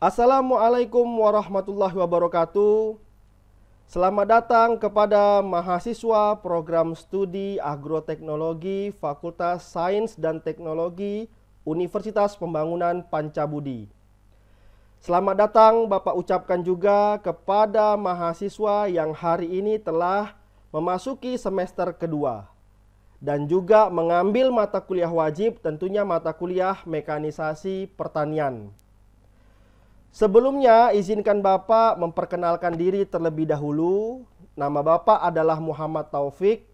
Assalamualaikum warahmatullahi wabarakatuh. Selamat datang kepada mahasiswa program studi agroteknologi Fakultas Sains dan Teknologi Universitas Pembangunan Pancabudi. Selamat datang Bapak ucapkan juga kepada mahasiswa yang hari ini telah memasuki semester kedua dan juga mengambil mata kuliah wajib, tentunya mata kuliah mekanisasi pertanian. Sebelumnya, izinkan Bapak memperkenalkan diri terlebih dahulu. Nama Bapak adalah Muhammad Taufik.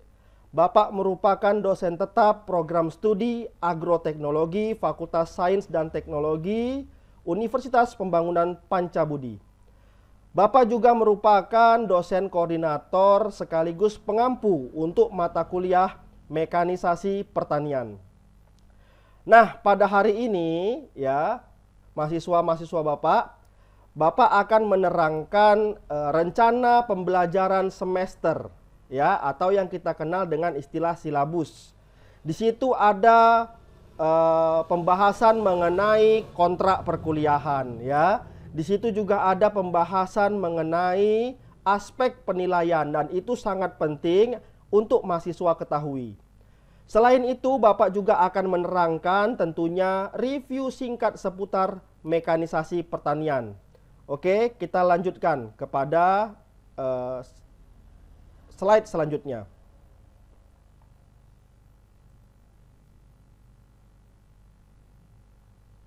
Bapak merupakan dosen tetap program studi agroteknologi Fakultas Sains dan Teknologi Universitas Pembangunan Pancabudi. Bapak juga merupakan dosen koordinator sekaligus pengampu untuk mata kuliah mekanisasi pertanian. Nah, pada hari ini ya, mahasiswa-mahasiswa Bapak akan menerangkan rencana pembelajaran semester ya, atau yang kita kenal dengan istilah silabus. Di situ ada pembahasan mengenai kontrak perkuliahan ya. Di situ juga ada pembahasan mengenai aspek penilaian dan itu sangat penting untuk mahasiswa ketahui. Selain itu, Bapak juga akan menerangkan tentunya review singkat seputar mekanisasi pertanian. Oke, kita lanjutkan kepada slide selanjutnya.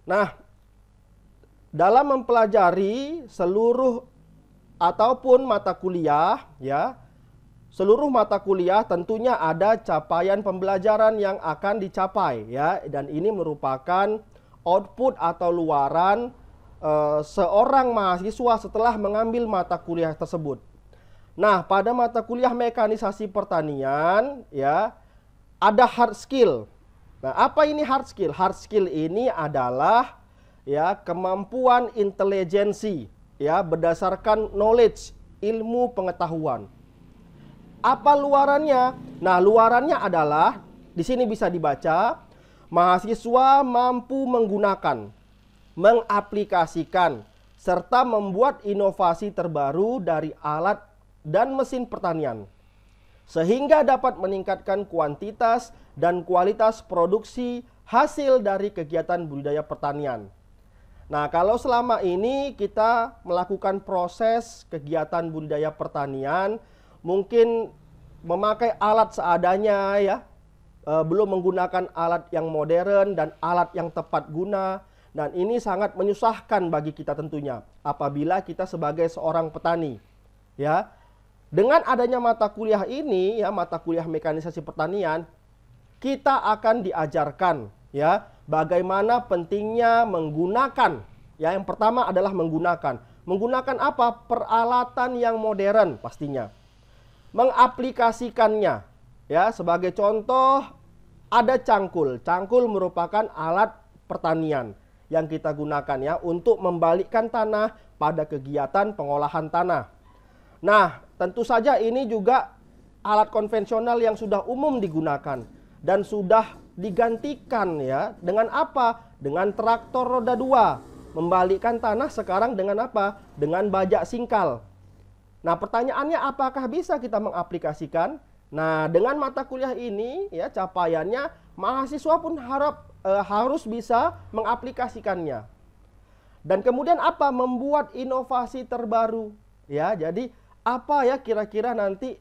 Nah, dalam mempelajari seluruh ataupun mata kuliah ya, seluruh mata kuliah tentunya ada capaian pembelajaran yang akan dicapai ya, dan ini merupakan output atau luaran seorang mahasiswa setelah mengambil mata kuliah tersebut. Nah, pada mata kuliah mekanisasi pertanian ya, ada hard skill. Nah, apa ini hard skill? Hard skill ini adalah ya kemampuan intelijensi ya berdasarkan knowledge, ilmu pengetahuan. Apa luarannya? Nah, luarannya adalah di sini bisa dibaca, mahasiswa mampu menggunakan, mengaplikasikan, serta membuat inovasi terbaru dari alat dan mesin pertanian, sehingga dapat meningkatkan kuantitas dan kualitas produksi hasil dari kegiatan budidaya pertanian. Nah, kalau selama ini kita melakukan proses kegiatan budidaya pertanian, mungkin memakai alat seadanya ya, belum menggunakan alat yang modern dan alat yang tepat guna. Dan ini sangat menyusahkan bagi kita tentunya apabila kita sebagai seorang petani. Ya, dengan adanya mata kuliah ini ya, mata kuliah mekanisasi pertanian, kita akan diajarkan ya bagaimana pentingnya menggunakan. Ya, yang pertama adalah menggunakan apa? Peralatan yang modern pastinya. Mengaplikasikannya ya, sebagai contoh ada cangkul. Cangkul merupakan alat pertanian yang kita gunakan ya untuk membalikkan tanah pada kegiatan pengolahan tanah. Nah, tentu saja ini juga alat konvensional yang sudah umum digunakan dan sudah digantikan ya dengan apa? Dengan traktor roda 2. Membalikkan tanah sekarang dengan apa? Dengan bajak singkal. Nah, pertanyaannya apakah bisa kita mengaplikasikan? Nah, dengan mata kuliah ini ya capaiannya mahasiswa pun harus bisa mengaplikasikannya. Dan kemudian apa? Membuat inovasi terbaru. Ya, jadi apa ya kira-kira nanti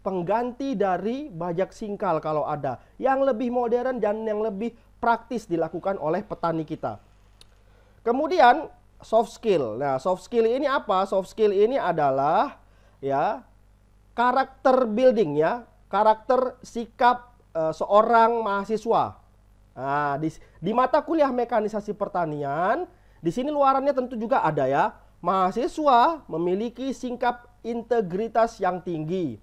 pengganti dari bajak singkal kalau ada yang lebih modern dan yang lebih praktis dilakukan oleh petani kita. Kemudian soft skill. Nah, soft skill ini apa? Soft skill ini adalah ya karakter building ya, karakter sikap seorang mahasiswa. Nah, di mata kuliah mekanisasi pertanian, di sini luarannya tentu juga ada ya. Mahasiswa memiliki sikap integritas yang tinggi,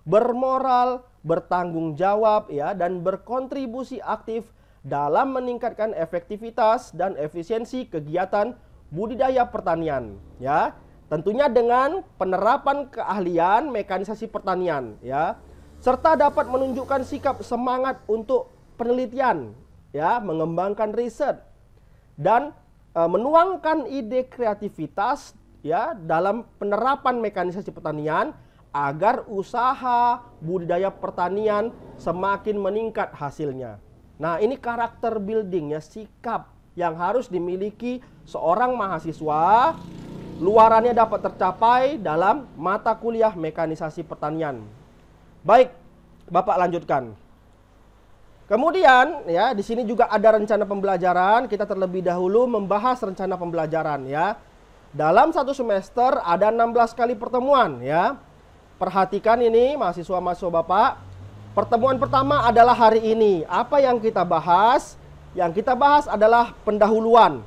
bermoral, bertanggung jawab ya, dan berkontribusi aktif dalam meningkatkan efektivitas dan efisiensi kegiatan budidaya pertanian ya. Tentunya dengan penerapan keahlian mekanisasi pertanian ya, serta dapat menunjukkan sikap semangat untuk penelitian ya, mengembangkan riset dan menuangkan ide kreativitas ya dalam penerapan mekanisasi pertanian agar usaha budidaya pertanian semakin meningkat hasilnya. Nah, ini karakter building ya, sikap yang harus dimiliki seorang mahasiswa, luarannya dapat tercapai dalam mata kuliah mekanisasi pertanian. Baik, Bapak lanjutkan. Kemudian ya, di sini juga ada rencana pembelajaran. Kita terlebih dahulu membahas rencana pembelajaran ya. Dalam satu semester ada 16 kali pertemuan ya. Perhatikan ini mahasiswa-mahasiswa Bapak. Pertemuan pertama adalah hari ini. Apa yang kita bahas? Yang kita bahas adalah pendahuluan.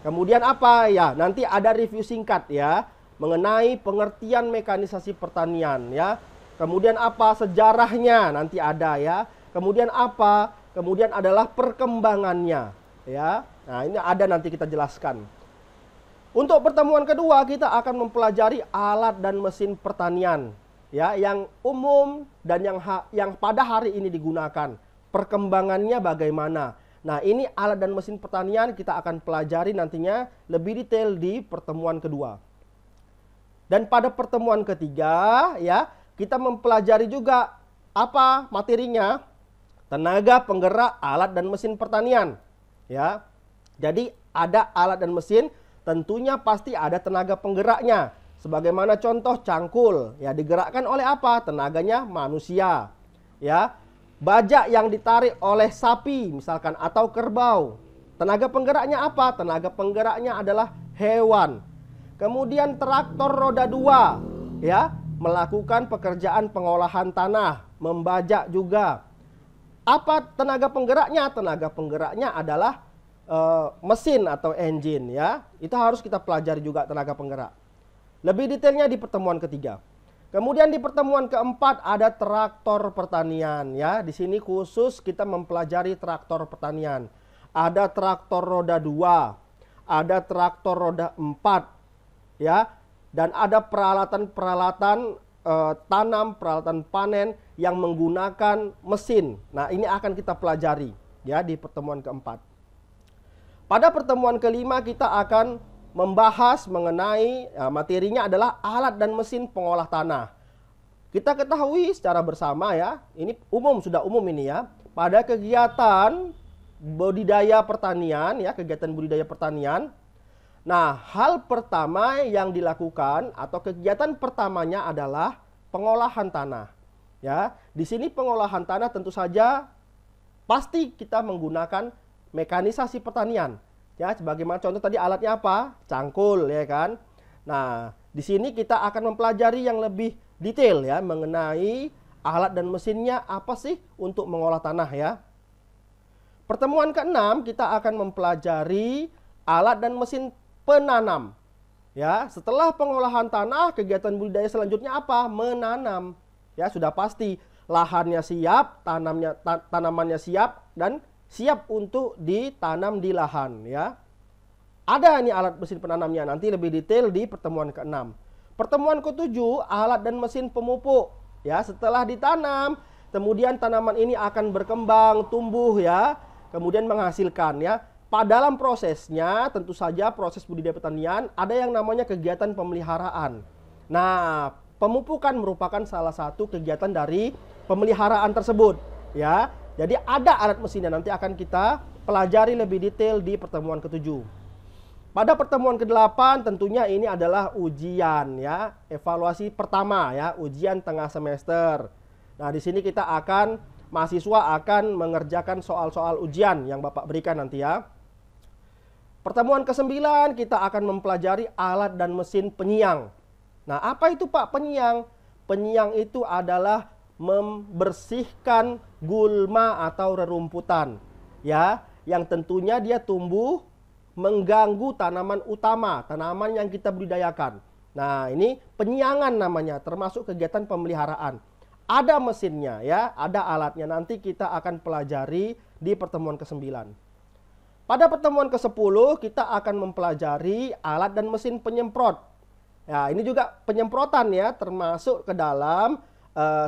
Kemudian apa ya? Nanti ada review singkat ya mengenai pengertian mekanisasi pertanian ya. Kemudian apa sejarahnya nanti ada ya. Kemudian apa? Kemudian adalah perkembangannya ya. Nah, ini ada nanti kita jelaskan. Untuk pertemuan kedua kita akan mempelajari alat dan mesin pertanian ya, yang umum dan yang pada hari ini digunakan. Perkembangannya bagaimana? Nah, ini alat dan mesin pertanian kita akan pelajari nantinya lebih detail di pertemuan kedua. Dan pada pertemuan ketiga ya, kita mempelajari juga apa materinya? Tenaga penggerak alat dan mesin pertanian ya. Jadi ada alat dan mesin, tentunya pasti ada tenaga penggeraknya. Sebagaimana contoh cangkul ya, digerakkan oleh apa? Tenaganya manusia ya. Bajak yang ditarik oleh sapi misalkan atau kerbau, tenaga penggeraknya apa? Tenaga penggeraknya adalah hewan. Kemudian traktor roda 2 ya, melakukan pekerjaan pengolahan tanah, membajak juga. Apa tenaga penggeraknya? Tenaga penggeraknya adalah mesin atau engine ya. Itu harus kita pelajari juga tenaga penggerak. Lebih detailnya di pertemuan ketiga. Kemudian di pertemuan keempat ada traktor pertanian ya. Di sini khusus kita mempelajari traktor pertanian. Ada traktor roda 2, ada traktor roda 4 ya, dan ada peralatan-peralatan tanam, peralatan panen yang menggunakan mesin. Nah, ini akan kita pelajari ya di pertemuan keempat. Pada pertemuan kelima kita akan membahas mengenai materinya adalah alat dan mesin pengolah tanah. Kita ketahui secara bersama ya, ini sudah umum ini ya. Pada kegiatan budidaya pertanian ya, kegiatan budidaya pertanian. Nah, hal pertama yang dilakukan atau kegiatan pertamanya adalah pengolahan tanah. Ya, di sini pengolahan tanah tentu saja pasti kita menggunakan mekanisasi pertanian. Ya, sebagaimana contoh tadi alatnya apa? Cangkul ya kan. Nah, di sini kita akan mempelajari yang lebih detail ya mengenai alat dan mesinnya apa sih untuk mengolah tanah ya. Pertemuan ke-6 kita akan mempelajari alat dan mesin penanam. Ya, setelah pengolahan tanah, kegiatan budidaya selanjutnya apa? Menanam. Ya, sudah pasti lahannya siap, tanamannya siap dan siap untuk ditanam di lahan ya. Ada ini alat mesin penanamnya, nanti lebih detail di pertemuan ke-6. Pertemuan ke-7 alat dan mesin pemupuk. Ya, setelah ditanam, kemudian tanaman ini akan berkembang, tumbuh ya, kemudian menghasilkan ya. Dalam prosesnya tentu saja proses budidaya pertanian ada yang namanya kegiatan pemeliharaan. Nah, pemupukan merupakan salah satu kegiatan dari pemeliharaan tersebut ya. Jadi ada alat mesinnya, nanti akan kita pelajari lebih detail di pertemuan ke-7. Pada pertemuan ke-8 tentunya ini adalah ujian ya, evaluasi pertama ya, ujian tengah semester. Nah, di sini mahasiswa akan mengerjakan soal-soal ujian yang Bapak berikan nanti ya. Pertemuan ke-9 kita akan mempelajari alat dan mesin penyiang. Nah, apa itu Pak penyiang? Penyiang itu adalah membersihkan gulma atau rerumputan ya, yang tentunya dia tumbuh mengganggu tanaman utama, tanaman yang kita budidayakan. Nah, ini penyiangan namanya, termasuk kegiatan pemeliharaan. Ada mesinnya ya, ada alatnya, nanti kita akan pelajari di pertemuan ke-9. Pada pertemuan ke-10 kita akan mempelajari alat dan mesin penyemprot. Ya, ini juga penyemprotan ya, termasuk ke dalam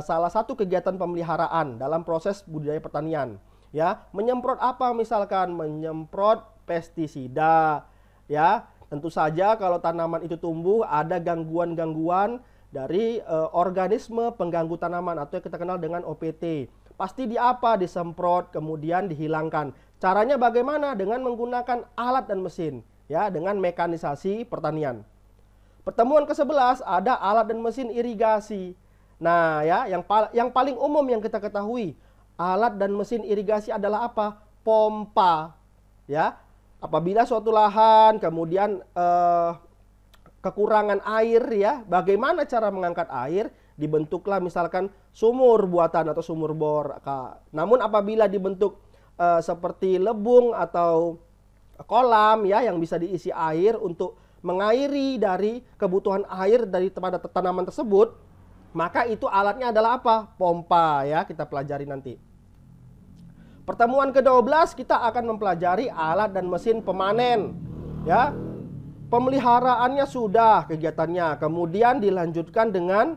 salah satu kegiatan pemeliharaan dalam proses budidaya pertanian. Ya, menyemprot apa? Misalkan menyemprot pestisida, ya. Tentu saja kalau tanaman itu tumbuh ada gangguan-gangguan dari organisme pengganggu tanaman atau yang kita kenal dengan OPT. Pasti disemprot kemudian dihilangkan. Caranya bagaimana? Dengan menggunakan alat dan mesin, ya, dengan mekanisasi pertanian. Pertemuan ke-11 ada alat dan mesin irigasi. Nah, ya, yang paling umum yang kita ketahui, alat dan mesin irigasi adalah apa? Pompa, ya. Apabila suatu lahan kemudian kekurangan air, ya, bagaimana cara mengangkat air? Dibentuklah misalkan sumur buatan atau sumur bor. Namun apabila dibentuk seperti lebung atau kolam, ya, yang bisa diisi air untuk mengairi dari kebutuhan air dari pada tanaman tersebut, maka itu alatnya adalah apa? Pompa, ya, kita pelajari nanti. Pertemuan ke-12 kita akan mempelajari alat dan mesin pemanen, ya. Pemeliharaannya sudah kegiatannya, kemudian dilanjutkan dengan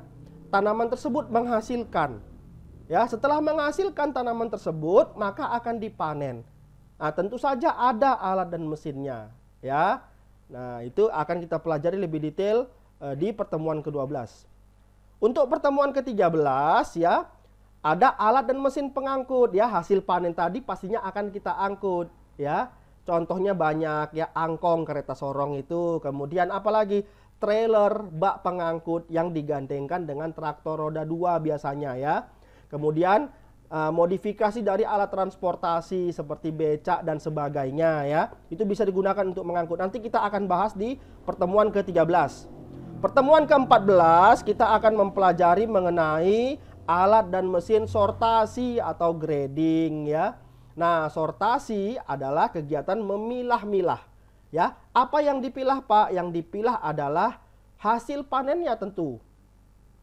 tanaman tersebut menghasilkan. Ya, setelah menghasilkan tanaman tersebut, maka akan dipanen. Nah, tentu saja ada alat dan mesinnya, ya. Nah, itu akan kita pelajari lebih detail di pertemuan ke-12. Untuk pertemuan ke-13, ya, ada alat dan mesin pengangkut, ya. Hasil panen tadi pastinya akan kita angkut, ya. Contohnya banyak, ya, angkong, kereta sorong itu. Kemudian apalagi? Trailer, bak pengangkut yang digandengkan dengan traktor roda 2 biasanya, ya. Kemudian modifikasi dari alat transportasi seperti becak dan sebagainya, ya. Itu bisa digunakan untuk mengangkut. Nanti kita akan bahas di pertemuan ke-13. Pertemuan ke-14 kita akan mempelajari mengenai alat dan mesin sortasi atau grading, ya. Nah, sortasi adalah kegiatan memilah-milah, ya. Apa yang dipilah, Pak? Yang dipilah adalah hasil panennya tentu,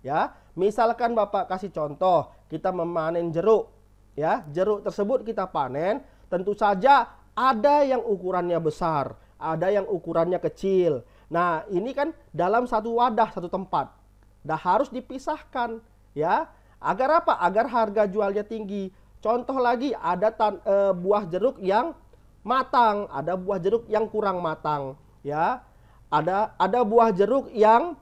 ya. Misalkan Bapak kasih contoh, kita memanen jeruk, ya. Jeruk tersebut kita panen, tentu saja ada yang ukurannya besar, ada yang ukurannya kecil. Nah, ini kan dalam satu wadah, satu tempat. Dah harus dipisahkan, ya. Agar apa? Agar harga jualnya tinggi. Contoh lagi, ada buah jeruk yang matang, ada buah jeruk yang kurang matang, ya. Ada buah jeruk yang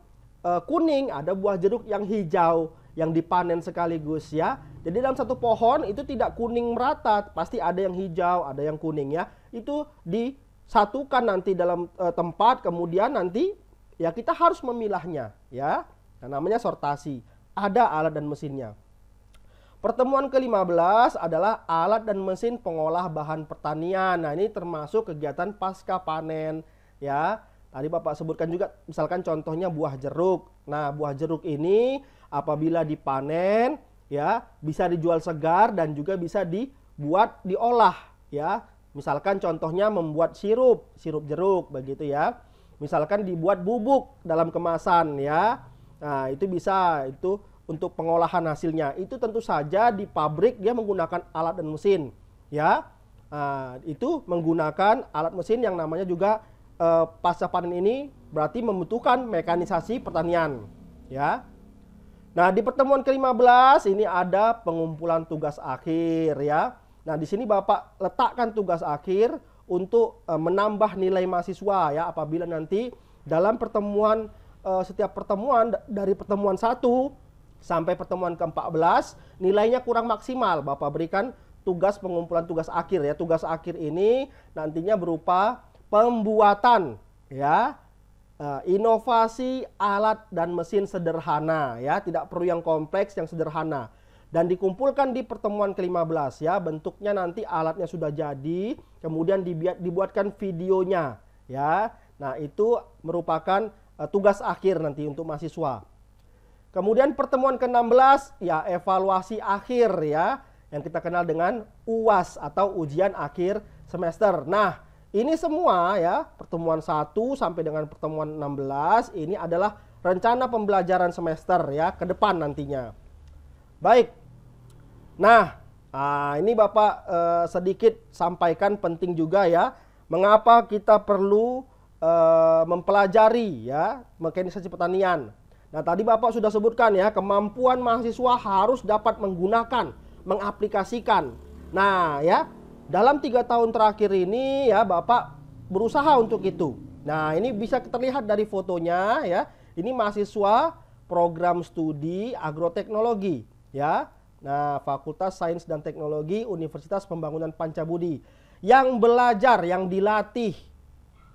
kuning, ada buah jeruk yang hijau yang dipanen sekaligus, ya. Jadi dalam satu pohon itu tidak kuning merata, pasti ada yang hijau, ada yang kuning, ya. Itu disatukan nanti dalam tempat, kemudian nanti ya kita harus memilahnya, ya. Nah, namanya sortasi. Ada alat dan mesinnya. Pertemuan ke-15 adalah alat dan mesin pengolah bahan pertanian. Nah, ini termasuk kegiatan pasca panen, ya. Tadi Bapak sebutkan juga misalkan contohnya buah jeruk. Nah, buah jeruk ini apabila dipanen, ya, bisa dijual segar dan juga bisa diolah, ya. Misalkan contohnya membuat sirup jeruk begitu, ya. Misalkan dibuat bubuk dalam kemasan, ya. Nah, itu bisa, itu untuk pengolahan hasilnya. Itu tentu saja di pabrik dia menggunakan alat dan mesin, ya. Nah, itu menggunakan alat mesin yang namanya juga pasca panen ini berarti membutuhkan mekanisasi pertanian, ya. Nah, di pertemuan ke-15 ini ada pengumpulan tugas akhir, ya. Nah, di sini Bapak letakkan tugas akhir untuk menambah nilai mahasiswa, ya, apabila nanti dalam pertemuan setiap pertemuan dari pertemuan 1 sampai pertemuan ke-14 nilainya kurang maksimal, Bapak berikan tugas pengumpulan tugas akhir, ya. Tugas akhir ini nantinya berupa pembuatan, ya, inovasi alat dan mesin sederhana, ya, tidak perlu yang kompleks, yang sederhana, dan dikumpulkan di pertemuan ke-15, ya. Bentuknya nanti alatnya sudah jadi, kemudian dibuatkan videonya, ya. Nah, itu merupakan tugas akhir nanti untuk mahasiswa. Kemudian pertemuan ke-16, ya, evaluasi akhir, ya, yang kita kenal dengan UAS atau ujian akhir semester. Nah, ini semua, ya, pertemuan 1 sampai dengan pertemuan 16 ini adalah rencana pembelajaran semester, ya, ke depan nantinya. Baik. Nah, ini Bapak sedikit sampaikan penting juga, ya, mengapa kita perlu mempelajari, ya, mekanisasi pertanian. Nah, tadi Bapak sudah sebutkan, ya, kemampuan mahasiswa harus dapat menggunakan, mengaplikasikan. Nah, ya, dalam 3 tahun terakhir ini, ya, Bapak berusaha untuk itu, Nah, ini bisa terlihat dari fotonya ya. Ini mahasiswa program studi agroteknologi ya. Nah, Fakultas Sains dan Teknologi Universitas Pembangunan Pancabudi yang belajar, yang dilatih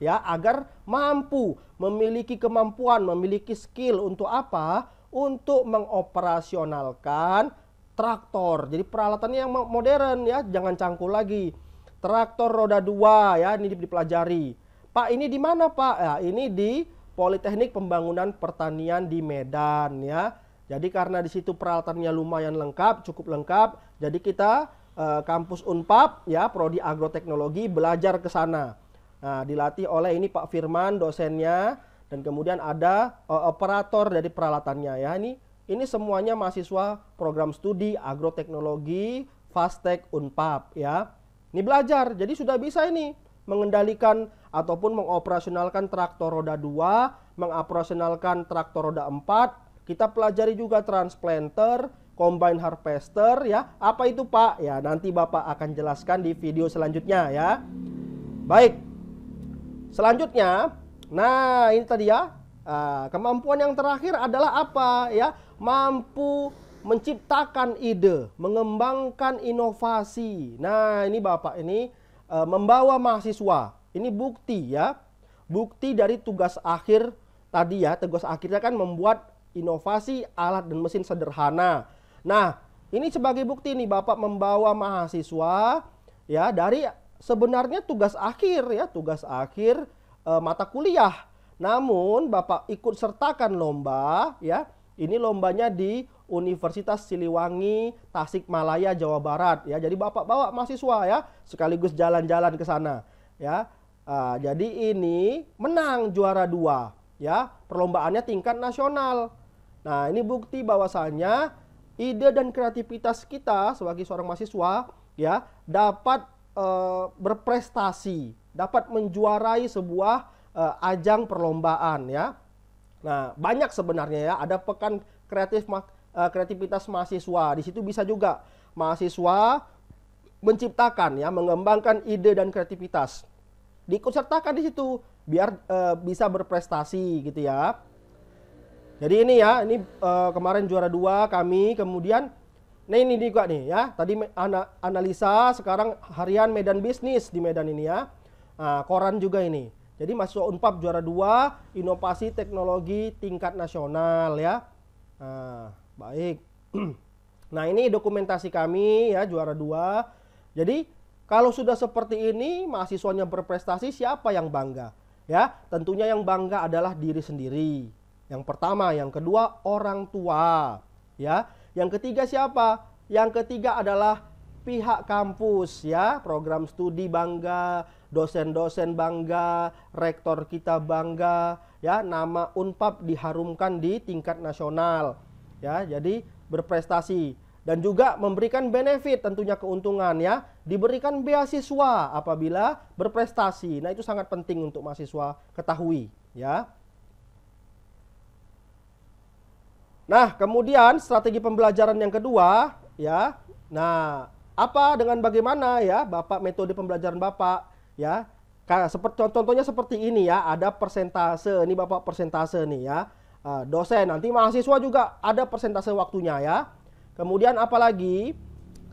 ya agar mampu memiliki kemampuan, memiliki skill untuk apa? Untuk mengoperasionalkan traktor. Jadi peralatannya yang modern ya, jangan cangkul lagi. Traktor roda 2 ya, ini dipelajari. Pak, ini di mana, Pak? Ya, ini di Politeknik Pembangunan Pertanian di Medan ya. Jadi karena di situ peralatannya lumayan lengkap, cukup lengkap. Jadi kita kampus Unpad ya, prodi agroteknologi belajar ke sana. Nah, dilatih oleh ini Pak Firman dosennya dan kemudian ada operator dari peralatannya ya. Ini semuanya mahasiswa program studi agroteknologi Fastek Unpad ya. Ini belajar. Jadi sudah bisa ini mengendalikan ataupun mengoperasionalkan traktor roda 2, mengoperasionalkan traktor roda 4. Kita pelajari juga transplanter, combine harvester ya. Apa itu, Pak? Ya, nanti Bapak akan jelaskan di video selanjutnya ya. Baik. Selanjutnya, nah ini tadi ya. Kemampuan yang terakhir adalah apa ya? Mampu menciptakan ide, mengembangkan inovasi. Nah, ini Bapak ini membawa mahasiswa. Ini bukti ya. Bukti dari tugas akhir tadi ya. Tugas akhirnya kan membuat inovasi alat dan mesin sederhana. Nah, ini sebagai bukti nih Bapak membawa mahasiswa ya dari sebenarnya tugas akhir ya, tugas akhir mata kuliah. Namun Bapak ikut sertakan lomba ya. Ini lombanya di Universitas Siliwangi, Tasikmalaya, Jawa Barat ya. Jadi Bapak bawa mahasiswa ya, sekaligus jalan-jalan ke sana ya. Jadi ini menang juara 2 ya, perlombaannya tingkat nasional. Nah, ini bukti bahwasanya ide dan kreativitas kita sebagai seorang mahasiswa ya dapat berprestasi, dapat menjuarai sebuah ajang perlombaan ya. Nah, banyak sebenarnya ya, ada pekan kreativitas mahasiswa. Di situ bisa juga mahasiswa menciptakan ya, mengembangkan ide dan kreativitas. Diikutsertakan di situ biar bisa berprestasi gitu ya. Jadi ini ya, ini kemarin juara 2 kami, kemudian nah ini juga nih ya, tadi analisa, sekarang harian Medan Bisnis di Medan ini ya. Nah, koran juga ini. Jadi mahasiswa Unpad juara 2, inovasi teknologi tingkat nasional ya. Nah, baik. Nah, ini dokumentasi kami ya, juara 2. Jadi kalau sudah seperti ini, mahasiswanya berprestasi, siapa yang bangga? Ya, tentunya yang bangga adalah diri sendiri. Yang pertama, yang kedua orang tua, ya. Yang ketiga siapa? Yang ketiga adalah pihak kampus, ya. Program studi bangga, dosen-dosen bangga, rektor kita bangga, ya. Nama Unpad diharumkan di tingkat nasional, ya. Jadi berprestasi dan juga memberikan benefit, tentunya keuntungan ya. Diberikan beasiswa apabila berprestasi. Nah, itu sangat penting untuk mahasiswa ketahui, ya. Nah, kemudian strategi pembelajaran yang kedua, ya. Nah, apa dengan bagaimana ya Bapak metode pembelajaran Bapak, ya? Contohnya seperti ini ya, ada persentase. Ini Bapak persentase nih ya. Dosen, nanti mahasiswa juga ada persentase waktunya ya. Kemudian apalagi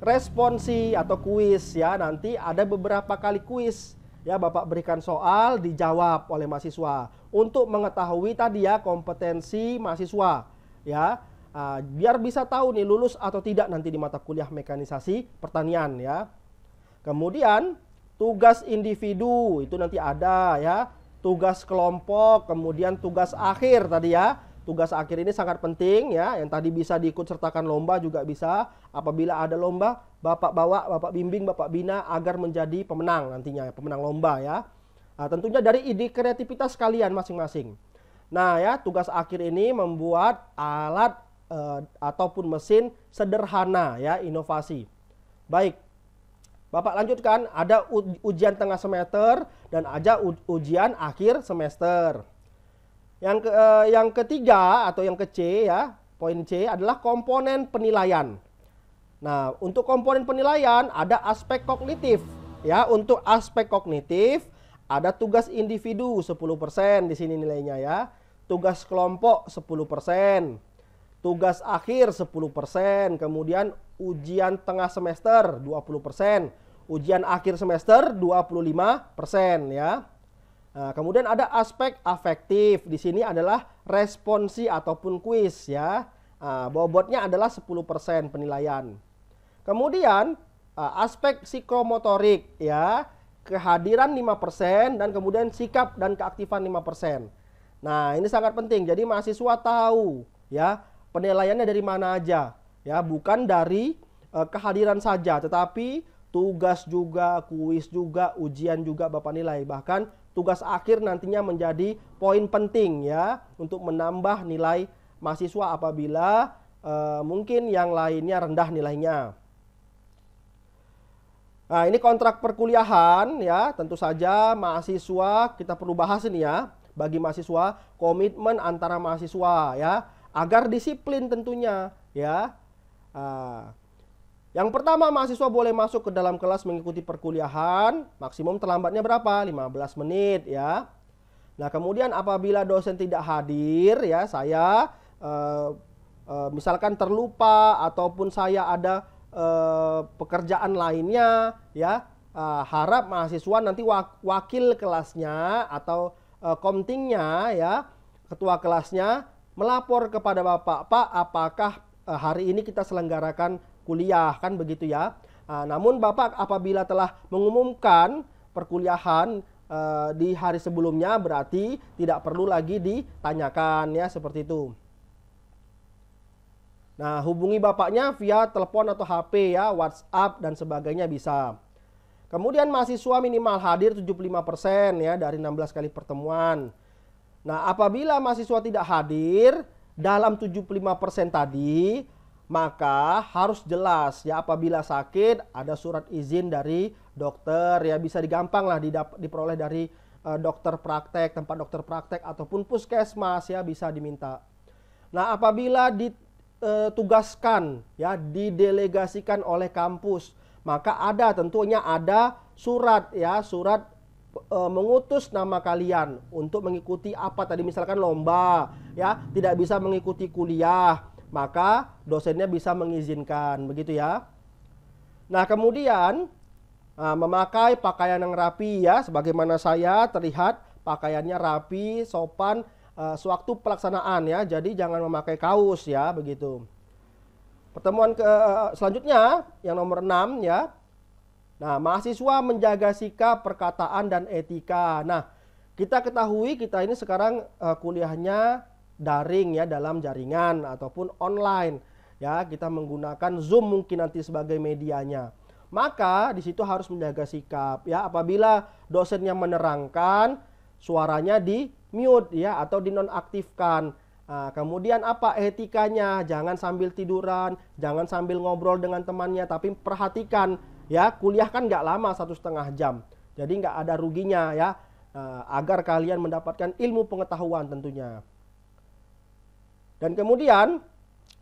responsi atau kuis ya, nanti ada beberapa kali kuis ya, Bapak berikan soal dijawab oleh mahasiswa untuk mengetahui tadi ya kompetensi mahasiswa ya, biar bisa tahu nih lulus atau tidak nanti di mata kuliah mekanisasi pertanian ya. Kemudian tugas individu itu nanti ada ya, tugas kelompok, kemudian tugas akhir tadi ya. Tugas akhir ini sangat penting ya, yang tadi bisa diikut sertakan lomba juga bisa. Apabila ada lomba, Bapak bawa, Bapak bimbing, Bapak bina agar menjadi pemenang nantinya, pemenang lomba ya. Nah, tentunya dari ide kreativitas kalian masing-masing. Nah ya, tugas akhir ini membuat alat ataupun mesin sederhana ya, inovasi. Baik, Bapak lanjutkan, ada ujian tengah semester dan ada ujian akhir semester. Yang ketiga atau yang ke-C ya, poin C adalah komponen penilaian. Nah, untuk komponen penilaian ada aspek kognitif ya. Untuk aspek kognitif Ada tugas individu 10% di sini nilainya ya. Tugas kelompok 10%. Tugas akhir 10%. Kemudian ujian tengah semester 20%. Ujian akhir semester 25% ya. Nah, kemudian ada aspek afektif. Di sini adalah responsi ataupun kuis ya. Nah, bobotnya adalah 10% penilaian. Kemudian aspek psikomotorik ya. Kehadiran 5% dan kemudian sikap dan keaktifan 5%. Nah, ini sangat penting. Jadi mahasiswa tahu ya penilaiannya dari mana aja ya, bukan dari kehadiran saja, tetapi tugas juga, kuis juga, ujian juga Bapak nilai. Bahkan tugas akhir nantinya menjadi poin penting ya untuk menambah nilai mahasiswa apabila mungkin yang lainnya rendah nilainya. Nah, ini kontrak perkuliahan ya, tentu saja mahasiswa kita perlu bahas ini ya. Bagi mahasiswa, komitmen antara mahasiswa ya, agar disiplin tentunya ya. Yang pertama, mahasiswa boleh masuk ke dalam kelas mengikuti perkuliahan, maksimum terlambatnya berapa? 15 menit ya. Nah, kemudian apabila dosen tidak hadir ya, saya misalkan terlupa ataupun saya ada pekerjaan lainnya ya, harap mahasiswa nanti wakil kelasnya atau komtingnya ya, ketua kelasnya melapor kepada Bapak, Pak, apakah hari ini kita selenggarakan kuliah, kan begitu ya. Namun Bapak apabila telah mengumumkan perkuliahan di hari sebelumnya, berarti tidak perlu lagi ditanyakan ya, seperti itu. Nah, hubungi bapaknya via telepon atau HP ya, WhatsApp dan sebagainya bisa. Kemudian mahasiswa minimal hadir 75% ya dari 16 kali pertemuan. Nah, apabila mahasiswa tidak hadir dalam 75% tadi, maka harus jelas ya, apabila sakit ada surat izin dari dokter ya, bisa digampang lah diperoleh dari dokter praktek, tempat dokter praktek ataupun puskesmas ya, bisa diminta. Nah, apabila ditugaskan ya, didelegasikan oleh kampus, maka tentunya ada surat ya, surat mengutus nama kalian untuk mengikuti apa tadi, misalkan lomba ya, tidak bisa mengikuti kuliah, maka dosennya bisa mengizinkan begitu ya. Nah, kemudian memakai pakaian yang rapi ya, sebagaimana saya terlihat pakaiannya rapi, sopan sewaktu pelaksanaan ya, jadi jangan memakai kaos ya, begitu. Pertemuan selanjutnya yang nomor 6 ya. Nah, mahasiswa menjaga sikap, perkataan dan etika. Nah, kita ketahui kita ini sekarang kuliahnya daring ya, dalam jaringan ataupun online ya, kita menggunakan Zoom mungkin nanti sebagai medianya. Maka di situ harus menjaga sikap ya, apabila dosennya menerangkan, suaranya di mute ya atau dinonaktifkan. Nah, kemudian apa etikanya? Jangan sambil tiduran, jangan sambil ngobrol dengan temannya, tapi perhatikan ya, kuliah kan nggak lama, 1,5 jam, jadi nggak ada ruginya ya, agar kalian mendapatkan ilmu pengetahuan tentunya. Dan kemudian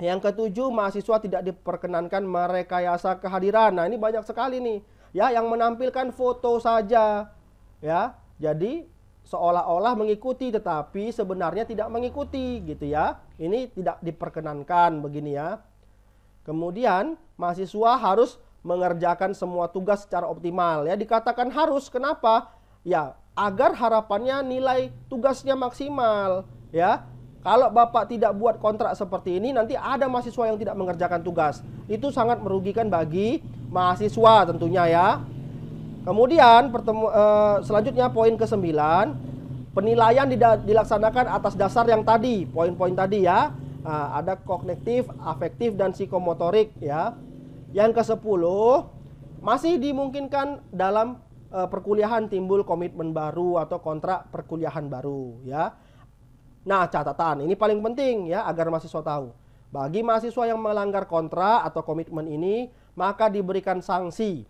yang ketujuh, mahasiswa tidak diperkenankan merekayasa kehadiran. Nah, ini banyak sekali nih ya, yang menampilkan foto saja ya, jadi seolah-olah mengikuti tetapi sebenarnya tidak mengikuti gitu ya. Ini tidak diperkenankan begini ya. Kemudian mahasiswa harus mengerjakan semua tugas secara optimal ya. Dikatakan harus, kenapa? Ya, agar harapannya nilai tugasnya maksimal ya. Kalau Bapak tidak buat kontrak seperti ini, nanti ada mahasiswa yang tidak mengerjakan tugas. Itu sangat merugikan bagi mahasiswa tentunya ya. Kemudian selanjutnya poin ke-9, penilaian dilaksanakan atas dasar yang tadi, poin-poin tadi ya. Ada kognitif, afektif dan psikomotorik ya. Yang ke-10, masih dimungkinkan dalam perkuliahan timbul komitmen baru atau kontrak perkuliahan baru ya. Nah, catatan ini paling penting ya, agar mahasiswa tahu. Bagi mahasiswa yang melanggar kontrak atau komitmen ini, maka diberikan sanksi.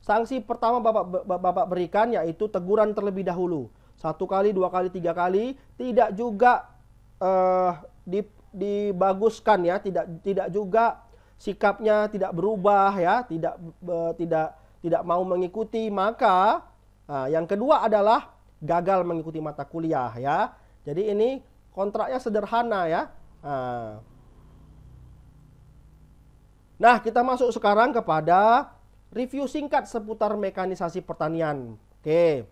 Sanksi pertama Bapak berikan yaitu teguran terlebih dahulu. 1 kali, 2 kali, 3 kali, tidak juga dibaguskan ya, tidak juga sikapnya tidak berubah ya, tidak mau mengikuti. Maka yang kedua adalah gagal mengikuti mata kuliah ya. Jadi ini kontraknya sederhana ya. Nah, kita masuk sekarang kepada review singkat seputar mekanisasi pertanian. Oke.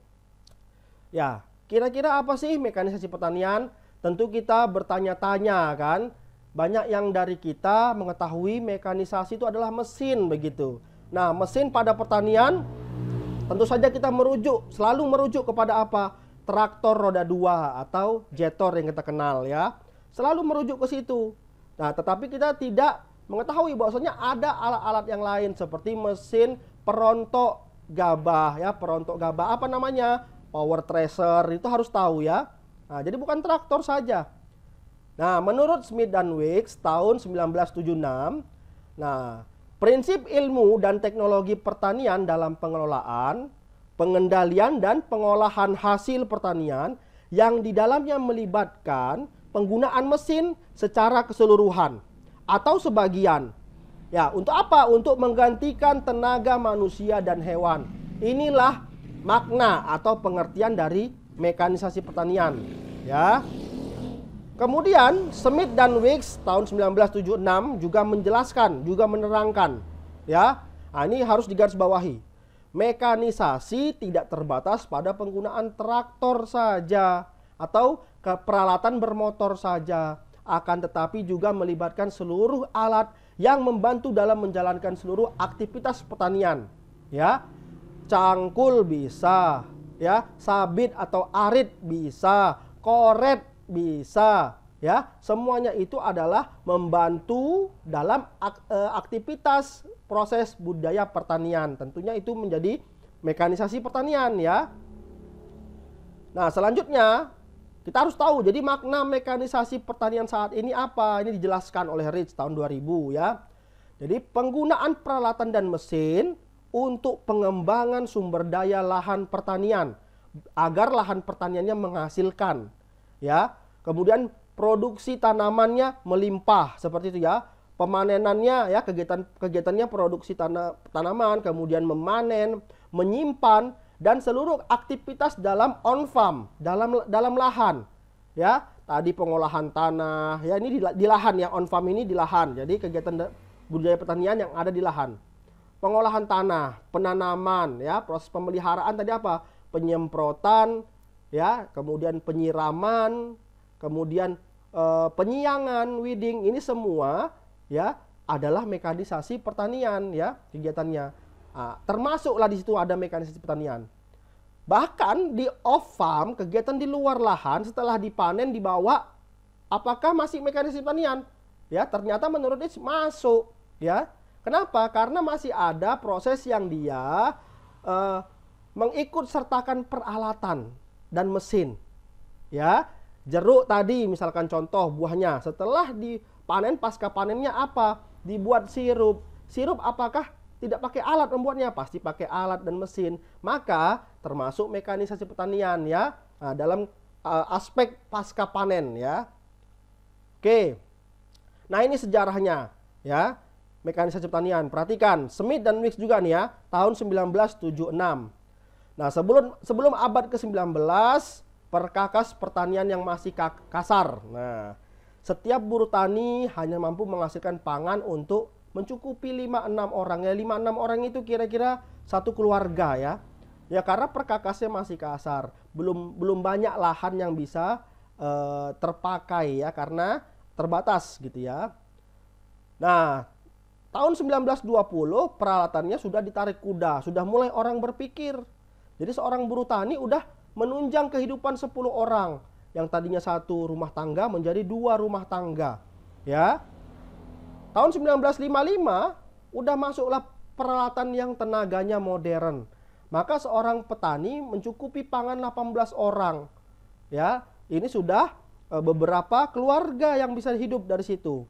Ya, kira-kira apa sih mekanisasi pertanian? Tentu kita bertanya-tanya kan. Banyak yang dari kita mengetahui mekanisasi itu adalah mesin begitu. Nah, mesin pada pertanian tentu saja kita selalu merujuk kepada apa? Traktor roda 2 atau jetor yang kita kenal ya. Selalu merujuk ke situ. Nah, tetapi kita tidak mengetahui bahwasanya ada alat-alat yang lain seperti mesin perontok gabah ya, perontok gabah apa namanya? Power thresher, itu harus tahu ya. Nah, jadi bukan traktor saja. Nah, menurut Smith dan Weeks tahun 1976, nah, prinsip ilmu dan teknologi pertanian dalam pengelolaan, pengendalian dan pengolahan hasil pertanian yang di dalamnya melibatkan penggunaan mesin secara keseluruhan atau sebagian. Ya, untuk apa? Untuk menggantikan tenaga manusia dan hewan. Inilah makna atau pengertian dari mekanisasi pertanian, ya. Kemudian Smith dan Weeks tahun 1976 juga menjelaskan, juga menerangkan, ya. Nah, ini harus digarisbawahi. Mekanisasi tidak terbatas pada penggunaan traktor saja atau peralatan bermotor saja, akan tetapi juga melibatkan seluruh alat yang membantu dalam menjalankan seluruh aktivitas pertanian, ya. Cangkul bisa, ya, sabit atau arit bisa, koret bisa, ya. Semuanya itu adalah membantu dalam aktivitas proses budaya pertanian. Tentunya itu menjadi mekanisasi pertanian, ya. Nah, selanjutnya kita harus tahu, jadi makna mekanisasi pertanian saat ini apa? Ini dijelaskan oleh Rich tahun 2000 ya. Jadi penggunaan peralatan dan mesin untuk pengembangan sumber daya lahan pertanian agar lahan pertaniannya menghasilkan, ya. Kemudian produksi tanamannya melimpah seperti itu ya. Pemanenannya ya, kegiatannya produksi tanaman, kemudian memanen, menyimpan, dan seluruh aktivitas dalam on farm, dalam lahan, ya. Tadi pengolahan tanah, ya, ini di lahan ya, on farm ini di lahan. Jadi kegiatan budaya pertanian yang ada di lahan. Pengolahan tanah, penanaman, ya, proses pemeliharaan tadi apa? Penyemprotan, ya, kemudian penyiraman, kemudian penyiangan, weeding, ini semua ya adalah mekanisasi pertanian ya kegiatannya. Nah, termasuklah di situ ada mekanisasi pertanian. Bahkan di off farm, kegiatan di luar lahan setelah dipanen dibawa, apakah masih mekanisasi pertanian? Ya, ternyata menurut dia masuk, ya. Kenapa? Karena masih ada proses yang dia mengikut sertakan peralatan dan mesin. Ya, jeruk tadi misalkan contoh buahnya, setelah dipanen, pasca panennya apa? Dibuat sirup. Sirup apakah tidak pakai alat membuatnya? Pasti pakai alat dan mesin. Maka termasuk mekanisasi pertanian ya. Nah, dalam aspek pasca panen ya. Oke. Nah, ini sejarahnya ya. Mekanisasi pertanian. Perhatikan, Smith dan Weeks juga nih ya, tahun 1976. Nah, sebelum abad ke-19, perkakas pertanian yang masih kasar. Nah, setiap buruh tani hanya mampu menghasilkan pangan untuk mencukupi 5-6 orang. Ya, 5-6 orang itu kira-kira satu keluarga ya. Ya, karena perkakasnya masih kasar. Belum banyak lahan yang bisa terpakai ya, karena terbatas gitu ya. Nah, tahun 1920 peralatannya sudah ditarik kuda, sudah mulai orang berpikir. Jadi seorang buruh tani udah menunjang kehidupan 10 orang. Yang tadinya satu rumah tangga menjadi 2 rumah tangga. Ya. Tahun 1955 udah masuklah peralatan yang tenaganya modern. Maka seorang petani mencukupi pangan 18 orang. Ya, ini sudah beberapa keluarga yang bisa hidup dari situ.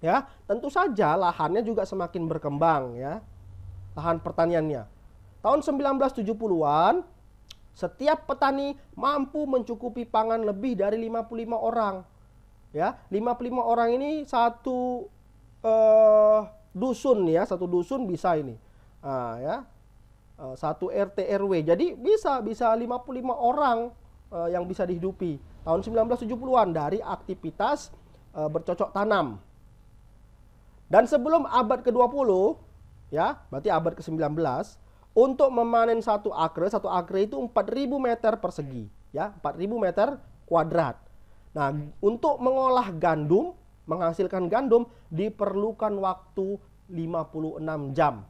Ya, tentu saja lahannya juga semakin berkembang ya. Lahan pertaniannya. Tahun 1970-an setiap petani mampu mencukupi pangan lebih dari 55 orang. Ya, 55 orang ini satu dusun ya, satu dusun bisa ini. Nah, ya. satu RT RW. Jadi bisa 55 orang yang bisa dihidupi tahun 1970-an dari aktivitas bercocok tanam. Dan sebelum abad ke-20, ya, berarti abad ke-19, untuk memanen satu akre itu 4.000 meter persegi, ya, 4.000 meter kuadrat. Nah, untuk mengolah gandum, menghasilkan gandum diperlukan waktu 56 jam.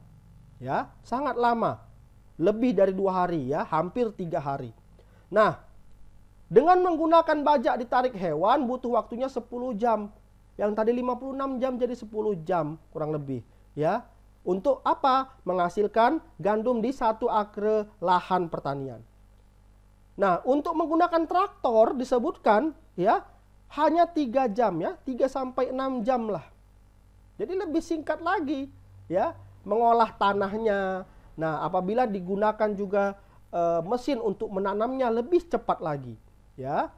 Ya, sangat lama. Lebih dari 2 hari, ya, hampir 3 hari. Nah, dengan menggunakan bajak ditarik hewan butuh waktunya 10 jam. Yang tadi 56 jam jadi 10 jam kurang lebih, ya. Untuk apa? Menghasilkan gandum di satu akre lahan pertanian. Nah, untuk menggunakan traktor disebutkan, ya, hanya 3 jam, ya, 3 sampai 6 jam lah. Jadi lebih singkat lagi, ya, mengolah tanahnya. Nah, apabila digunakan juga mesin untuk menanamnya lebih cepat lagi, ya.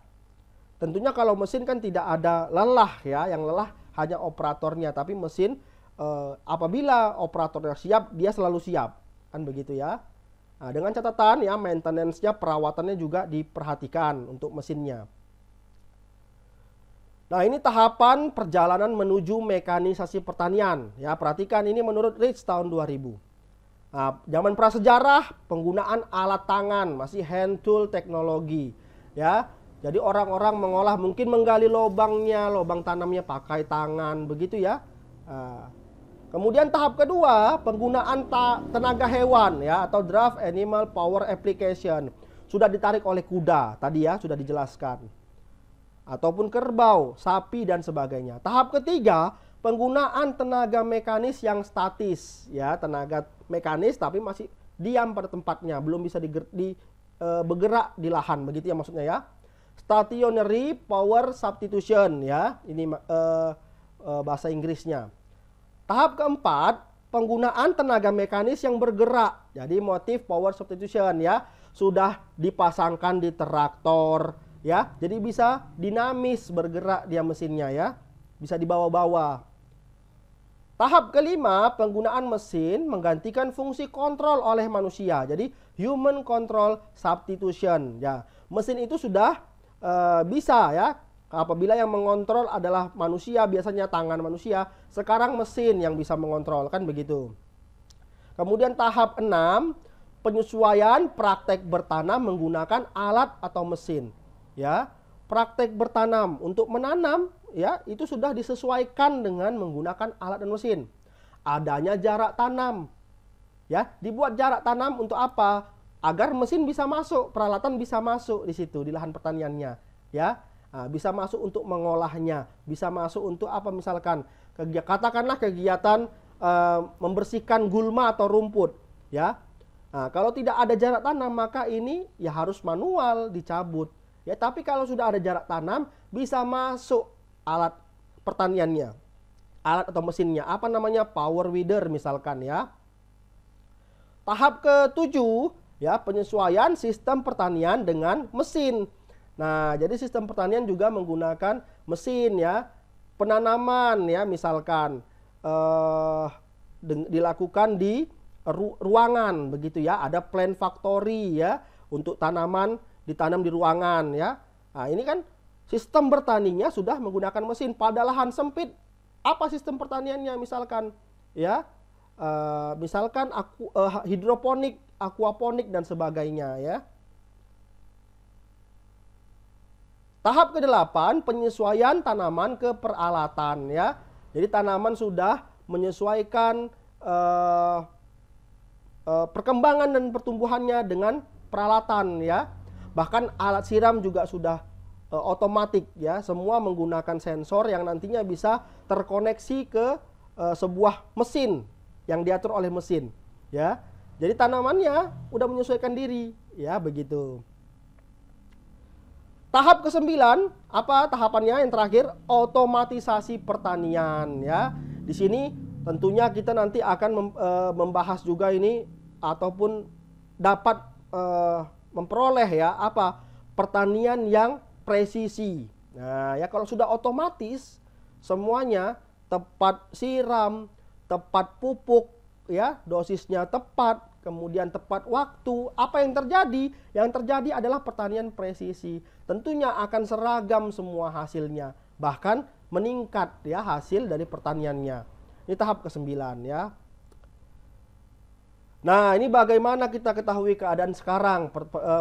Tentunya kalau mesin kan tidak ada lelah, ya, yang lelah hanya operatornya, tapi mesin apabila operatornya siap, dia selalu siap, kan begitu, ya. Nah, dengan catatan, ya, maintenance-nya, perawatannya juga diperhatikan untuk mesinnya. Nah, ini tahapan perjalanan menuju mekanisasi pertanian, ya. Perhatikan ini menurut Rich tahun 2000. Nah, zaman prasejarah penggunaan alat tangan, masih hand tool teknologi, ya. Jadi orang-orang mengolah, mungkin menggali lubangnya, lubang tanamnya pakai tangan, begitu, ya. Nah, kemudian tahap kedua, penggunaan tenaga hewan, ya, atau draft animal power application. Sudah ditarik oleh kuda, tadi, ya, sudah dijelaskan. Ataupun kerbau, sapi, dan sebagainya. Tahap ketiga, penggunaan tenaga mekanis yang statis, ya, tenaga mekanis tapi masih diam pada tempatnya, belum bisa bergerak di lahan, begitu, ya, maksudnya, ya. Stationary power substitution, ya, ini bahasa Inggrisnya. Tahap keempat, penggunaan tenaga mekanis yang bergerak, jadi motive power substitution, ya, sudah dipasangkan di traktor, ya, jadi bisa dinamis bergerak dia mesinnya, ya, bisa dibawa-bawa. Tahap kelima, penggunaan mesin menggantikan fungsi kontrol oleh manusia. Jadi human control substitution, ya. Mesin itu sudah bisa, ya. Apabila yang mengontrol adalah manusia, biasanya tangan manusia, sekarang mesin yang bisa mengontrol, kan begitu. Kemudian tahap 6, penyesuaian praktek bertanam menggunakan alat atau mesin, ya. Praktek bertanam untuk menanam, ya, itu sudah disesuaikan dengan menggunakan alat dan mesin. Adanya jarak tanam, ya, dibuat jarak tanam untuk apa? Agar mesin bisa masuk, peralatan bisa masuk di situ di lahan pertaniannya, ya. Nah, bisa masuk untuk mengolahnya, bisa masuk untuk apa, misalkan katakanlah kegiatan membersihkan gulma atau rumput, ya. Nah, kalau tidak ada jarak tanam maka ini ya harus manual dicabut. Ya, tapi kalau sudah ada jarak tanam, bisa masuk alat pertaniannya, alat atau mesinnya. Apa namanya? Power weeder misalkan, ya. Tahap ke-7, ya, penyesuaian sistem pertanian dengan mesin. Nah, jadi sistem pertanian juga menggunakan mesin, ya. Penanaman, ya, misalkan dilakukan di ruangan, begitu, ya. Ada plant factory, ya, untuk tanaman ditanam di ruangan, ya. Nah, ini kan sistem bertaninya sudah menggunakan mesin. Pada lahan sempit, apa sistem pertaniannya misalkan, ya, misalkan hidroponik, aquaponik, dan sebagainya, ya. Tahap ke-8, penyesuaian tanaman ke peralatan, ya. Jadi tanaman sudah menyesuaikan perkembangan dan pertumbuhannya dengan peralatan, ya. Bahkan alat siram juga sudah otomatis, ya, semua menggunakan sensor yang nantinya bisa terkoneksi ke sebuah mesin yang diatur oleh mesin, ya. Jadi tanamannya udah menyesuaikan diri, ya, begitu. Tahap ke-9, apa tahapannya yang terakhir? Otomatisasi pertanian, ya. Di sini tentunya kita nanti akan membahas juga ini ataupun dapat memperoleh, ya, apa, pertanian yang presisi. Nah, ya, kalau sudah otomatis semuanya tepat siram, tepat pupuk, ya, dosisnya tepat, kemudian tepat waktu. Apa yang terjadi? Yang terjadi adalah pertanian presisi. Tentunya akan seragam semua hasilnya, bahkan meningkat ya hasil dari pertaniannya. Ini tahap ke-9 ya. Nah, ini bagaimana kita ketahui keadaan sekarang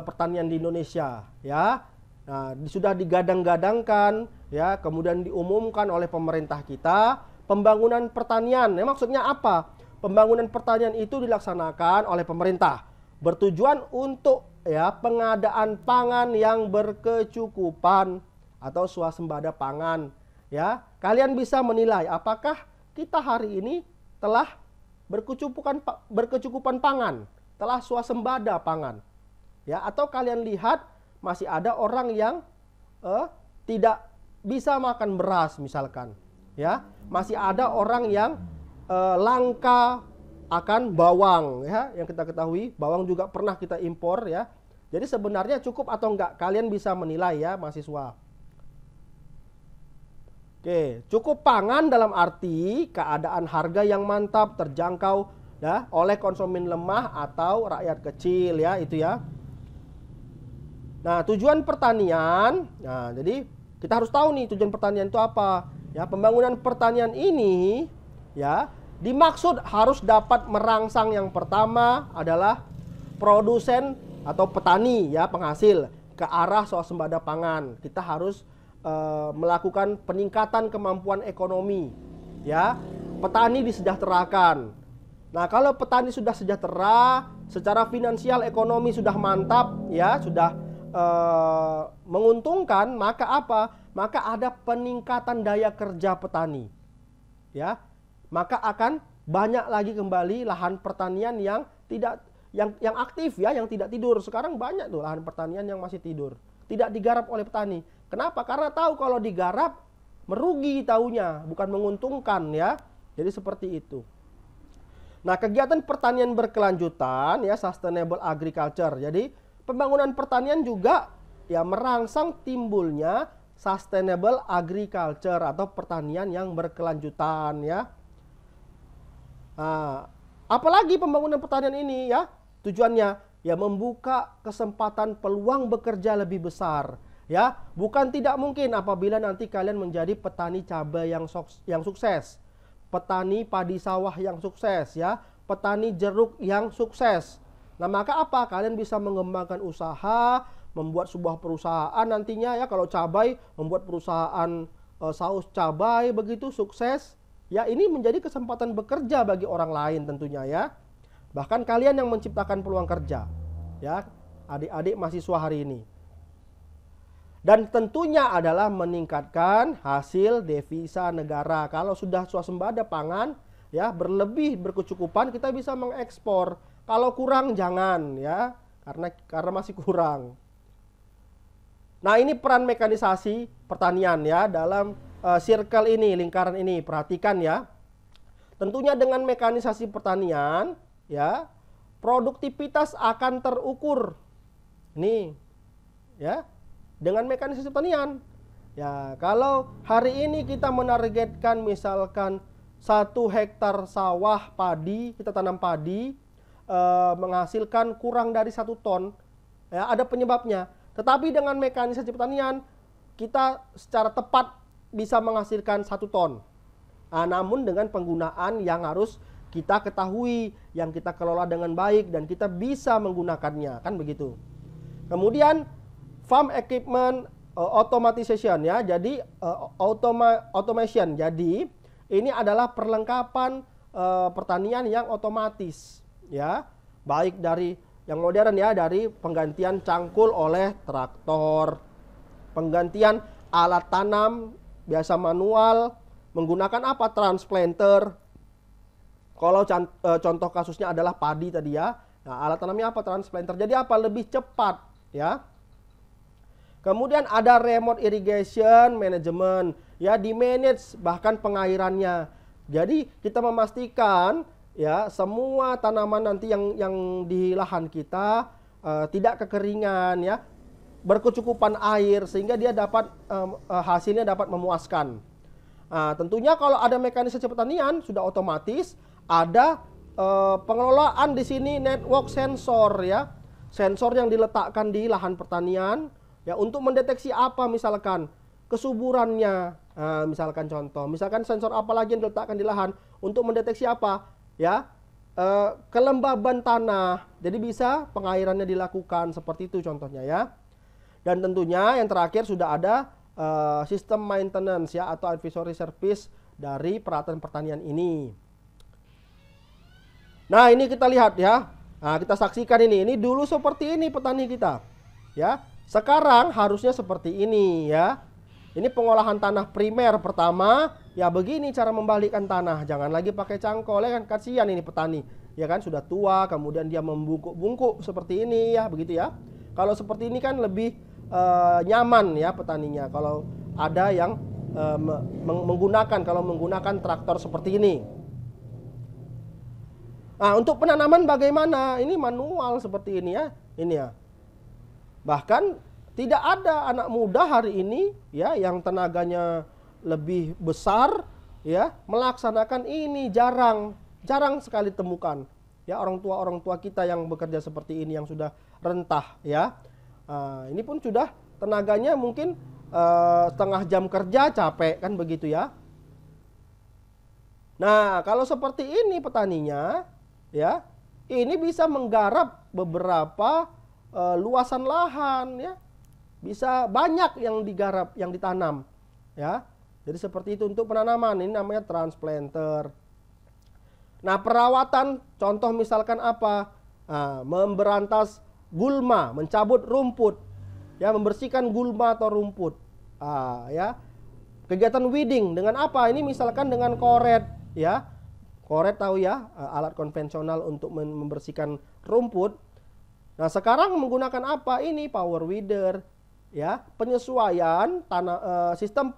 pertanian di Indonesia ya. Nah, sudah digadang-gadangkan ya, kemudian diumumkan oleh pemerintah kita pembangunan pertanian. Ya, maksudnya apa? Pembangunan pertanian itu dilaksanakan oleh pemerintah bertujuan untuk ya pengadaan pangan yang berkecukupan atau swasembada pangan ya. Kalian bisa menilai apakah kita hari ini telah berkecukupan pangan, telah swasembada pangan. Ya, atau kalian lihat masih ada orang yang tidak bisa makan beras misalkan. Ya, masih ada orang yang langka akan bawang ya, yang kita ketahui bawang juga pernah kita impor ya. Jadi sebenarnya cukup atau enggak, kalian bisa menilai ya mahasiswa. Oke, cukup pangan dalam arti keadaan harga yang mantap, terjangkau ya oleh konsumen lemah atau rakyat kecil ya, itu ya. Nah, tujuan pertanian. Nah, jadi kita harus tahu nih tujuan pertanian itu apa. Ya, pembangunan pertanian ini ya dimaksud harus dapat merangsang, yang pertama adalah produsen atau petani ya, penghasil ke arah swasembada pangan. Kita harus melakukan peningkatan kemampuan ekonomi ya, petani disejahterakan. Nah, kalau petani sudah sejahtera, secara finansial ekonomi sudah mantap ya, sudah menguntungkan, maka apa? Maka ada peningkatan daya kerja petani ya, maka akan banyak lagi kembali lahan pertanian yang tidak yang aktif ya, yang tidak tidur. Sekarang banyak tuh lahan pertanian yang masih tidur, tidak digarap oleh petani. Kenapa? Karena tahu kalau digarap merugi, taunya bukan menguntungkan ya. Jadi seperti itu. Nah, kegiatan pertanian berkelanjutan ya, sustainable agriculture. Jadi pembangunan pertanian juga ya merangsang timbulnya sustainable agriculture atau pertanian yang berkelanjutan ya. Nah, apalagi pembangunan pertanian ini ya, tujuannya ya membuka kesempatan peluang bekerja lebih besar. Ya, bukan tidak mungkin apabila nanti kalian menjadi petani cabai yang sukses, petani padi sawah yang sukses ya, petani jeruk yang sukses. Nah, maka apa? Kalian bisa mengembangkan usaha, membuat sebuah perusahaan nantinya ya. Kalau cabai, membuat perusahaan saus cabai begitu sukses. Ya, ini menjadi kesempatan bekerja bagi orang lain tentunya ya. Bahkan kalian yang menciptakan peluang kerja. Ya, adik-adik mahasiswa hari ini. Dan tentunya adalah meningkatkan hasil devisa negara. Kalau sudah swasembada pangan ya, berlebih, berkecukupan, kita bisa mengekspor. Kalau kurang jangan ya, karena masih kurang. Nah, ini peran mekanisasi pertanian ya dalam circle ini, lingkaran ini. Perhatikan ya. Tentunya dengan mekanisasi pertanian ya, produktivitas akan terukur. Nih ya, dengan mekanisasi pertanian. Ya, kalau hari ini kita menargetkan misalkan 1 hektar sawah padi, kita tanam padi, menghasilkan kurang dari 1 ton, ya, ada penyebabnya. Tetapi dengan mekanisasi pertanian, kita secara tepat bisa menghasilkan 1 ton. Nah, namun dengan penggunaan yang harus kita ketahui, yang kita kelola dengan baik, dan kita bisa menggunakannya, kan begitu. Kemudian farm equipment automatization ya, jadi automation. Jadi ini adalah perlengkapan pertanian yang otomatis ya, baik dari yang modern ya, dari penggantian cangkul oleh traktor, penggantian alat tanam biasa manual menggunakan apa? Transplanter. Kalau contoh kasusnya adalah padi tadi ya. Nah, alat tanamnya apa? Transplanter. Jadi apa? Lebih cepat ya. Kemudian ada remote irrigation management ya, di manage bahkan pengairannya. Jadi kita memastikan ya semua tanaman nanti yang di lahan kita tidak kekeringan ya, berkecukupan air sehingga dia dapat hasilnya dapat memuaskan. Nah, tentunya kalau ada mekanisasi pertanian sudah otomatis ada pengelolaan di sini network sensor ya. Sensor yang diletakkan di lahan pertanian ya untuk mendeteksi apa misalkan kesuburannya. Nah, misalkan contoh, misalkan sensor apa lagi yang diletakkan di lahan untuk mendeteksi apa ya? Kelembaban tanah. Jadi bisa pengairannya dilakukan seperti itu contohnya ya. Dan tentunya yang terakhir sudah ada sistem maintenance ya atau advisory service dari peralatan pertanian ini. Nah, ini kita lihat ya. Nah, kita saksikan ini. Ini dulu seperti ini petani kita. Ya. Sekarang harusnya seperti ini ya. Ini pengolahan tanah primer pertama. Ya begini cara membalikkan tanah. Jangan lagi pakai cangkol ya kan. Kasihan ini petani. Ya kan sudah tua kemudian dia membungkuk-bungkuk seperti ini ya. Begitu ya. Kalau seperti ini kan lebih nyaman ya petaninya. Kalau ada yang menggunakan traktor seperti ini. Nah, untuk penanaman bagaimana? Ini manual seperti ini ya. Ini ya. Bahkan tidak ada anak muda hari ini ya yang tenaganya lebih besar ya melaksanakan ini, jarang sekali temukan. Ya orang tua kita yang bekerja seperti ini yang sudah rentah ya. Ini pun sudah tenaganya mungkin setengah jam kerja capek kan begitu ya. Nah, kalau seperti ini petaninya ya, ini bisa menggarap beberapa luasan lahan ya. Bisa banyak yang digarap, yang ditanam ya. Jadi seperti itu untuk penanaman, ini namanya transplanter. Nah, perawatan contoh misalkan apa? Memberantas gulma, mencabut rumput ya, membersihkan gulma atau rumput. Ya. Kegiatan weeding dengan apa? Ini misalkan dengan koret ya. Koret tahu ya, alat konvensional untuk membersihkan rumput. Nah, sekarang menggunakan apa? Ini power weeder ya, penyesuaian tanah sistem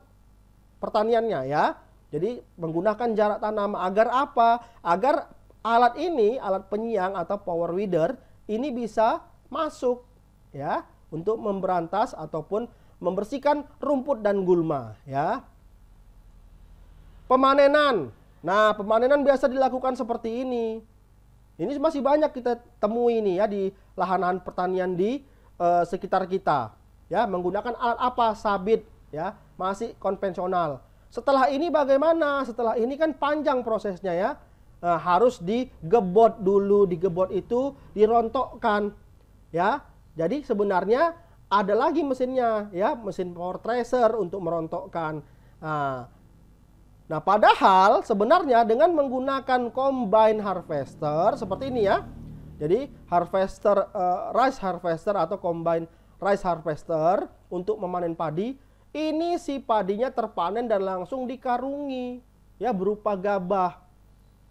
pertaniannya ya. Jadi menggunakan jarak tanam agar apa? Agar alat ini, alat penyiang atau power weeder ini bisa masuk ya untuk memberantas ataupun membersihkan rumput dan gulma ya. Pemanenan. Nah, pemanenan biasa dilakukan seperti ini. Ini masih banyak kita temui nih ya di lahan-lahan pertanian di sekitar kita. Ya, menggunakan alat apa? Sabit ya, masih konvensional. Setelah ini bagaimana? Setelah ini kan panjang prosesnya ya. Nah, harus digebot dulu, digebot itu dirontokkan ya. Jadi sebenarnya ada lagi mesinnya ya, mesin power thresher untuk merontokkan. Nah, padahal sebenarnya dengan menggunakan combine harvester seperti ini ya. Jadi harvester rice harvester atau combine rice harvester untuk memanen padi, ini si padinya terpanen dan langsung dikarungi ya berupa gabah.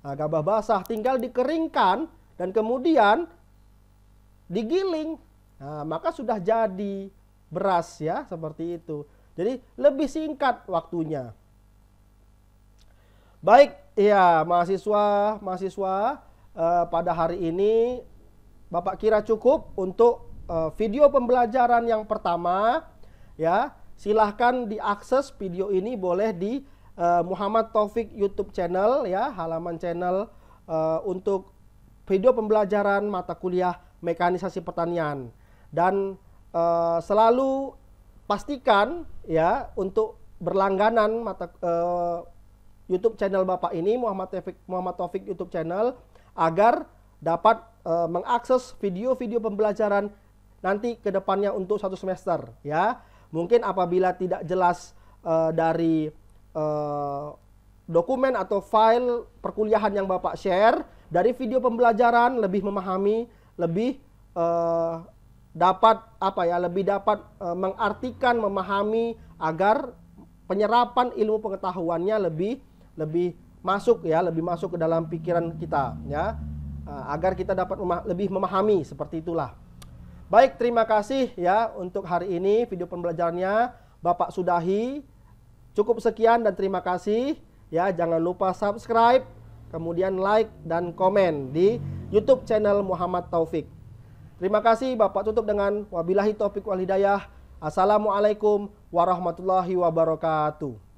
Nah, gabah basah tinggal dikeringkan dan kemudian digiling. Nah, maka sudah jadi beras ya seperti itu. Jadi lebih singkat waktunya. Baik, ya mahasiswa pada hari ini Bapak kira cukup untuk video pembelajaran yang pertama ya. Silahkan diakses video ini boleh di Muhammad Taufik YouTube channel ya, halaman channel untuk video pembelajaran mata kuliah mekanisasi pertanian. Dan selalu pastikan ya untuk berlangganan YouTube channel Bapak ini Muhammad Taufik YouTube channel agar dapat mengakses video-video pembelajaran nanti ke depannya untuk 1 semester ya. Mungkin apabila tidak jelas dari dokumen atau file perkuliahan yang Bapak share, dari video pembelajaran lebih memahami, lebih dapat mengartikan, memahami agar penyerapan ilmu pengetahuannya lebih masuk ya, lebih masuk ke dalam pikiran kita ya, agar kita dapat lebih memahami, seperti itulah. Baik, terima kasih ya untuk hari ini video pembelajarannya Bapak sudahi. Cukup sekian dan terima kasih ya. Jangan lupa subscribe, kemudian like dan komen di YouTube channel Muhammad Taufik. Terima kasih, Bapak tutup dengan wabillahi taufiq wal hidayah. Assalamualaikum warahmatullahi wabarakatuh.